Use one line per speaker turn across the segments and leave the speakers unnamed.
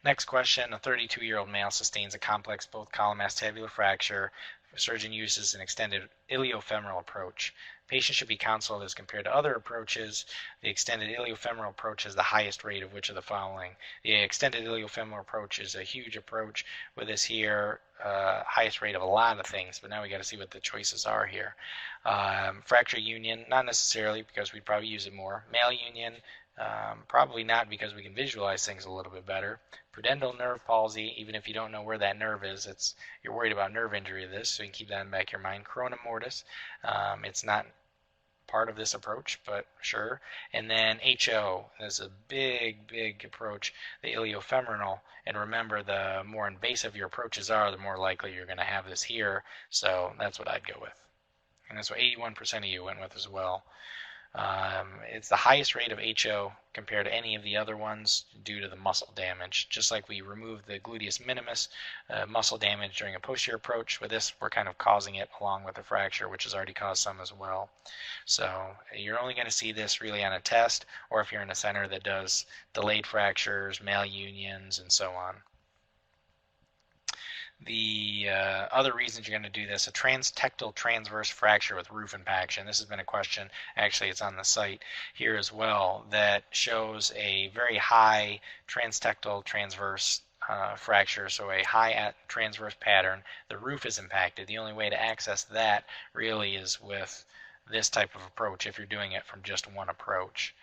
Next question, a 32-year-old male sustains a complex both column acetabular fracture. The surgeon uses an extended iliofemoral approach. Patient should be counseled as compared to other approaches. The extended iliofemoral approach has the highest rate of which of the following? The extended iliofemoral approach is a huge approach with this here, highest rate of a lot of things, but now we got to see what the choices are here. Fracture union, not necessarily because we'd probably use it more. Malunion, probably not because we can visualize things a little bit better. Pudendal nerve palsy, even if you don't know where that nerve is, you're worried about nerve injury of this, so you can keep that in the back of your mind. Corona mortis, it's not part of this approach, but sure. And then HO is a big approach, the iliofemoral. And remember, the more invasive your approaches are, the more likely you're going to have this here. So that's what I'd go with. And that's what 81% of you went with as well. It's the highest rate of HO compared to any of the other ones due to the muscle damage. Just like we removed the gluteus minimus muscle damage during a posterior approach, with this we're kind of causing it along with the fracture, which has already caused some as well. So you're only going to see this really on a test, or if you're in a center that does delayed fractures, malunions, and so on. The other reasons you're going to do this, a transtectal transverse fracture with roof impaction. This has been a question, actually it's on the site here as well, that shows a very high transtectal transverse fracture, so a high transverse pattern. The roof is impacted. The only way to access that really is with this type of approach if you're doing it from just one approach.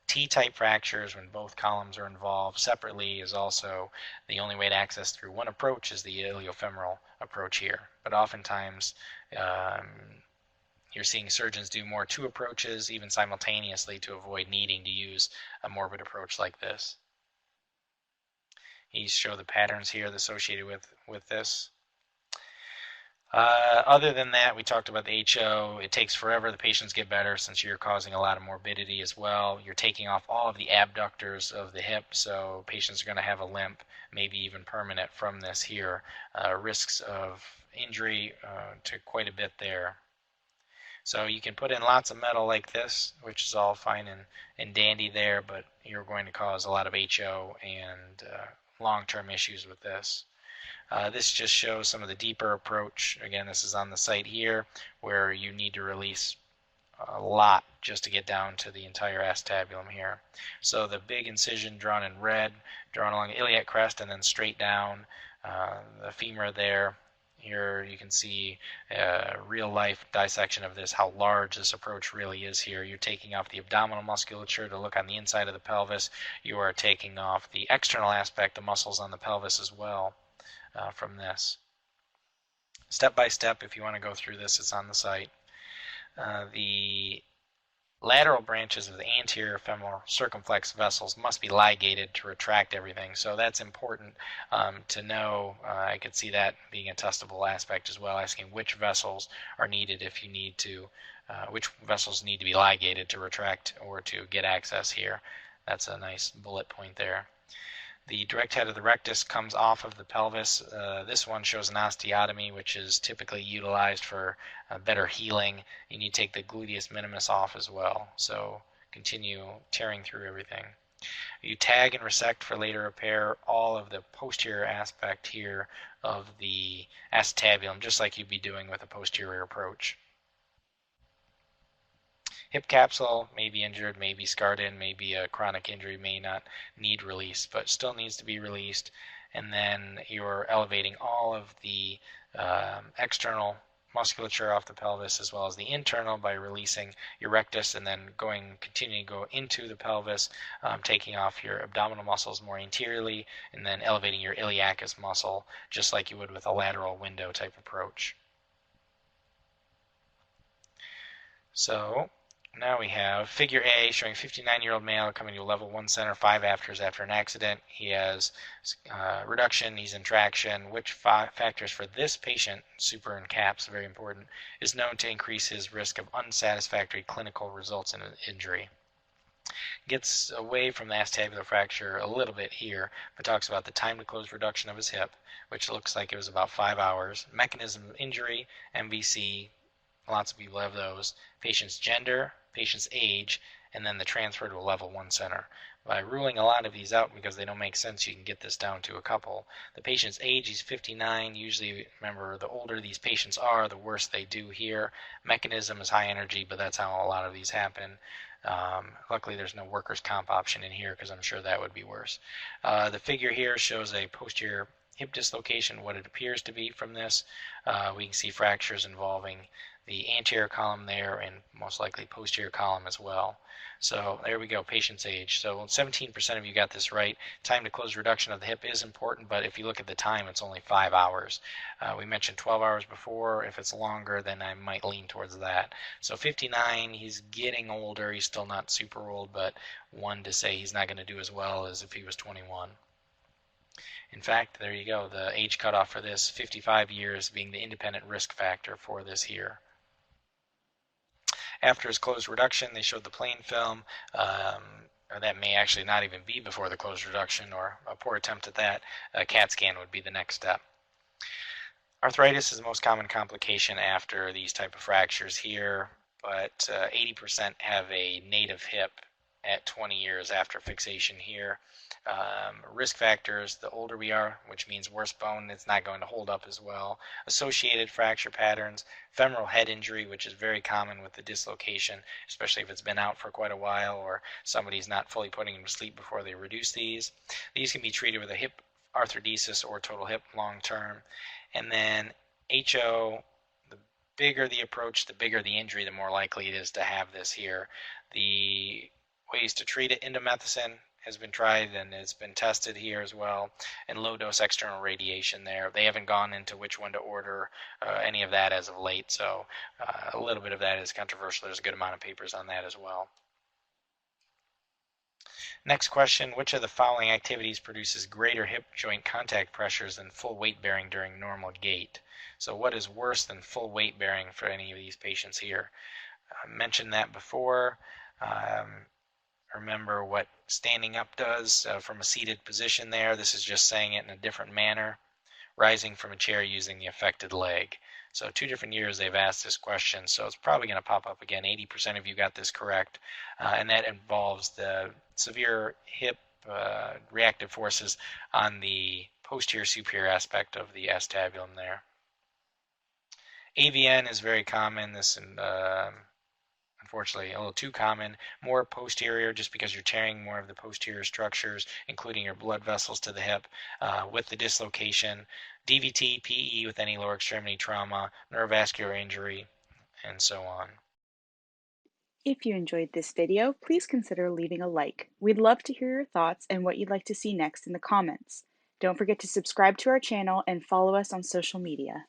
T-type fractures, when both columns are involved separately, is also the only way to access through one approach is the iliofemoral approach here. But oftentimes you're seeing surgeons do more two approaches even simultaneously to avoid needing to use a morbid approach like this. You show the patterns here associated with this. Other than that, we talked about the HO. It takes forever. The patients get better since you're causing a lot of morbidity as well. You're taking off all of the abductors of the hip, so patients are going to have a limp, maybe even permanent from this here. Risks of injury to quite a bit there. So you can put in lots of metal like this, which is all fine and dandy there, but you're going to cause a lot of HO and long-term issues with this. This just shows some of the deeper approach. Again, this is on the site here where you need to release a lot just to get down to the entire acetabulum here. So the big incision drawn in red, drawn along the iliac crest and then straight down the femur there. Here you can see a real life dissection of this, how large this approach really is here. You're taking off the abdominal musculature to look on the inside of the pelvis. You are taking off the external aspect, the muscles on the pelvis as well. From this. Step by step, if you want to go through this, it's on the site. The lateral branches of the anterior femoral circumflex vessels must be ligated to retract everything, so that's important to know. I could see that being a testable aspect as well, asking which vessels are needed if you need to, which vessels need to be ligated to retract or to get access here. That's a nice bullet point there. The direct head of the rectus comes off of the pelvis. This one shows an osteotomy, which is typically utilized for better healing. You need to take the gluteus minimus off as well. So continue tearing through everything. You tag and resect for later repair all of the posterior aspect here of the acetabulum, just like you'd be doing with a posterior approach. Hip capsule may be injured, may be scarred in, may be a chronic injury, may not need release, but still needs to be released. And then you're elevating all of the external musculature off the pelvis as well as the internal by releasing your rectus and then continuing to go into the pelvis, taking off your abdominal muscles more anteriorly and then elevating your iliacus muscle just like you would with a lateral window type approach. So now we have figure A showing 59-year-old male coming to a level 1 center 5 afters after an accident. He has reduction, he's in traction. Which factors for this patient, super in caps, very important, is known to increase his risk of unsatisfactory clinical results in an injury? Gets away from the acetabular fracture a little bit here, but talks about the time to close reduction of his hip, which looks like it was about 5 hours. Mechanism of injury, MVC, Lots of people have those. Patient's gender, patient's age, and then the transfer to a level 1 center. By ruling a lot of these out because they don't make sense, you can get this down to a couple. The patient's age, he's 59. Usually, remember, the older these patients are, the worse they do here. Mechanism is high energy, but that's how a lot of these happen. Luckily, there's no workers' comp option in here because I'm sure that would be worse. The figure here shows a posterior hip dislocation, what it appears to be from this. We can see fractures involving the anterior column there and most likely posterior column as well. So there we go, patient's age. So 17% of you got this right. Time to close reduction of the hip is important, but if you look at the time, it's only 5 hours. We mentioned 12 hours before. If it's longer, then I might lean towards that. So 59, he's getting older. He's still not super old, but one to say he's not going to do as well as if he was 21. In fact, there you go, the age cutoff for this, 55 years being the independent risk factor for this here. After his closed reduction, they showed the plain film, or that may actually not even be before the closed reduction, or a poor attempt at that. A CAT scan would be the next step. Arthritis is the most common complication after these type of fractures here, but 80% have a native hip at 20 years after fixation here. Risk factors, the older we are, which means worse bone, it's not going to hold up as well. Associated fracture patterns, femoral head injury, which is very common with the dislocation, especially if it's been out for quite a while or somebody's not fully putting them to sleep before they reduce these. These can be treated with a hip arthrodesis or total hip long term. And then HO, the bigger the approach, the bigger the injury, the more likely it is to have this here. The ways to treat it, indomethacin has been tried and it's been tested here as well, and low dose external radiation there. They haven't gone into which one to order, any of that as of late, so a little bit of that is controversial. There's a good amount of papers on that as well. Next question, which of the following activities produces greater hip joint contact pressures than full weight bearing during normal gait? So what is worse than full weight bearing for any of these patients here? I mentioned that before. Remember what standing up does from a seated position there. This is just saying it in a different manner. Rising from a chair using the affected leg. So 2 different years they've asked this question, so it's probably going to pop up again. 80% of you got this correct, and that involves the severe hip reactive forces on the posterior superior aspect of the acetabulum there. AVN is very common. This unfortunately a little too common, more posterior just because you're tearing more of the posterior structures, including your blood vessels to the hip with the dislocation, DVT, PE with any lower extremity trauma, neurovascular injury, and so on.
If you enjoyed this video, please consider leaving a like. We'd love to hear your thoughts and what you'd like to see next in the comments. Don't forget to subscribe to our channel and follow us on social media.